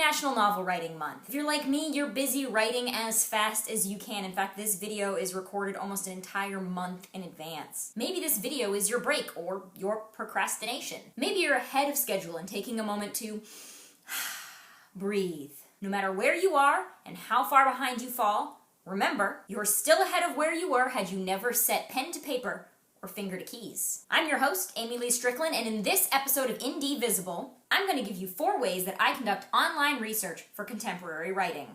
National Novel Writing Month. If you're like me, you're busy writing as fast as you can. In fact, this video is recorded almost an entire month in advance. Maybe this video is your break or your procrastination. Maybe you're ahead of schedule and taking a moment to breathe. No matter where you are and how far behind you fall, remember, you're still ahead of where you were had you never set pen to paper or finger to keys. I'm your host, Amy Leigh Strickland, and in this episode of Indivisible, I'm going to give you 4 ways that I conduct online research for contemporary writing.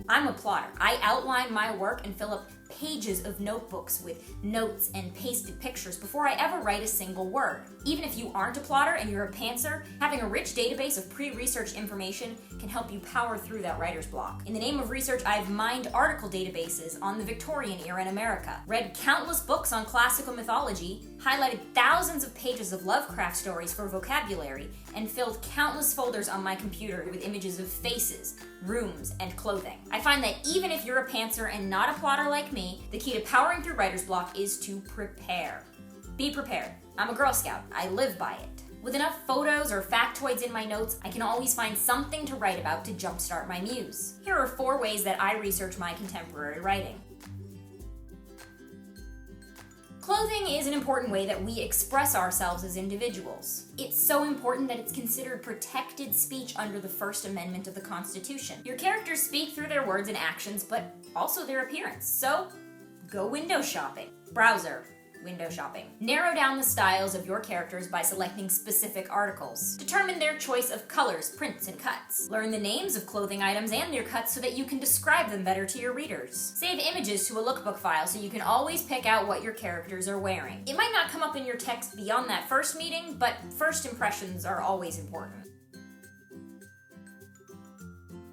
I'm a plotter. I outline my work and fill up pages of notebooks with notes and pasted pictures before I ever write a single word. Even if you aren't a plotter and you're a pantser, having a rich database of pre-research information can help you power through that writer's block. In the name of research, I've mined article databases on the Victorian era in America, read countless books on classical mythology, highlighted thousands of pages of Lovecraft stories for vocabulary, and filled countless folders on my computer with images of faces, rooms, and clothing. I find that even if you're a pantser and not a plotter like me, the key to powering through writer's block is to prepare. Be prepared. I'm a Girl Scout. I live by it. With enough photos or factoids in my notes, I can always find something to write about to jumpstart my muse. Here are 4 ways that I research my contemporary writing. Clothing is an important way that we express ourselves as individuals. It's so important that it's considered protected speech under the First Amendment of the Constitution. Your characters speak through their words and actions, but also their appearance. So, go window shopping. Browser. Window shopping. Narrow down the styles of your characters by selecting specific articles. Determine their choice of colors, prints, and cuts. Learn the names of clothing items and their cuts so that you can describe them better to your readers. Save images to a lookbook file so you can always pick out what your characters are wearing. It might not come up in your text beyond that first meeting, but first impressions are always important.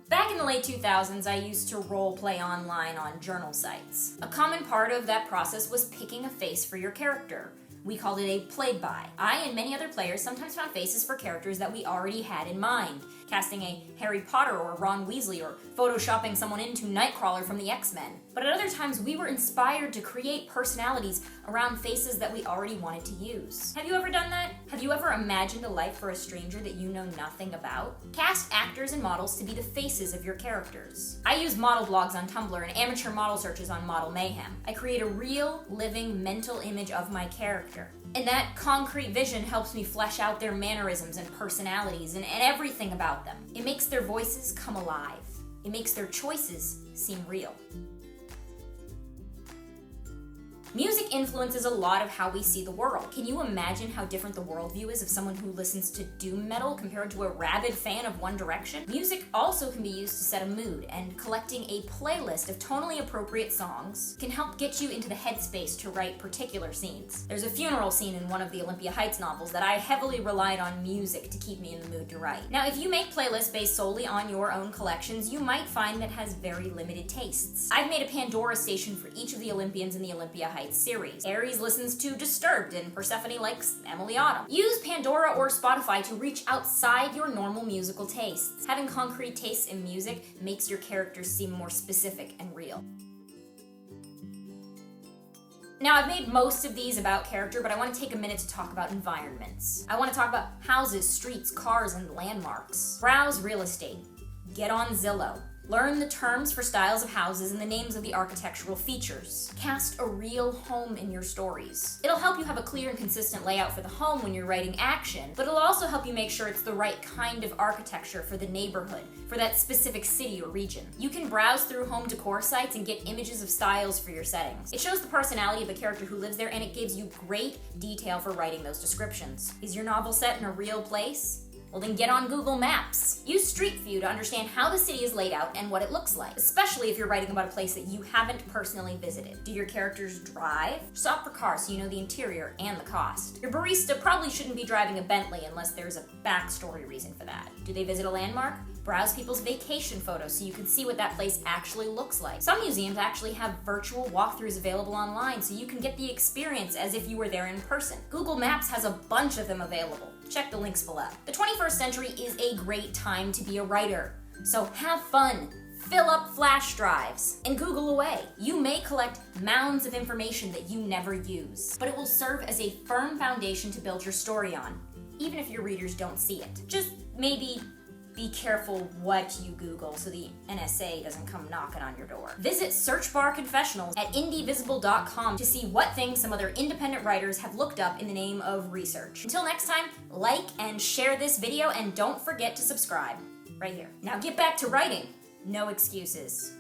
Back in the late 2000s, I used to role-play online on journal sites. A common part of that process was picking a face for your character. We called it a played-by. I and many other players sometimes found faces for characters that we already had in mind, casting a Harry Potter or Ron Weasley or photoshopping someone into Nightcrawler from the X-Men. But at other times, we were inspired to create personalities around faces that we already wanted to use. Have you ever done that? Have you ever imagined a life for a stranger that you know nothing about? Cast actors and models to be the faces of your characters. I use model blogs on Tumblr and amateur model searches on Model Mayhem. I create a real, living, mental image of my character. And that concrete vision helps me flesh out their mannerisms and personalities and everything about them. It makes their voices come alive. It makes their choices seem real. Music influences a lot of how we see the world. Can you imagine how different the worldview is of someone who listens to doom metal compared to a rabid fan of One Direction? Music also can be used to set a mood, and collecting a playlist of tonally appropriate songs can help get you into the headspace to write particular scenes. There's a funeral scene in one of the Olympia Heights novels that I heavily relied on music to keep me in the mood to write. Now, if you make playlists based solely on your own collections, you might find that has very limited tastes. I've made a Pandora station for each of the Olympians in the Olympia Heights series. Aries listens to Disturbed and Persephone likes Emily Autumn. Use Pandora or Spotify to reach outside your normal musical tastes. Having concrete tastes in music makes your characters seem more specific and real. Now, I've made most of these about character, but I want to take a minute to talk about environments. I want to talk about houses, streets, cars, and landmarks. Browse real estate. Get on Zillow. Learn the terms for styles of houses and the names of the architectural features. Cast a real home in your stories. It'll help you have a clear and consistent layout for the home when you're writing action, but it'll also help you make sure it's the right kind of architecture for the neighborhood, for that specific city or region. You can browse through home decor sites and get images of styles for your settings. It shows the personality of the character who lives there, and it gives you great detail for writing those descriptions. Is your novel set in a real place? Well, then get on Google Maps. Use Street View to understand how the city is laid out and what it looks like, especially if you're writing about a place that you haven't personally visited. Do your characters drive? Shop for cars so you know the interior and the cost. Your barista probably shouldn't be driving a Bentley unless there's a backstory reason for that. Do they visit a landmark? Browse people's vacation photos so you can see what that place actually looks like. Some museums actually have virtual walkthroughs available online so you can get the experience as if you were there in person. Google Maps has a bunch of them available. Check the links below. The 21st century is a great time to be a writer. So have fun, Fill up flash drives and Google away. You may collect mounds of information that you never use, but it will serve as a firm foundation to build your story on, even if your readers don't see it. Just maybe be careful what you Google so the NSA doesn't come knocking on your door. Visit Search Bar Confessionals at indievisible.com to see what things some other independent writers have looked up in the name of research. Until next time, like and share this video, and don't forget to subscribe right here. Now get back to writing. No excuses.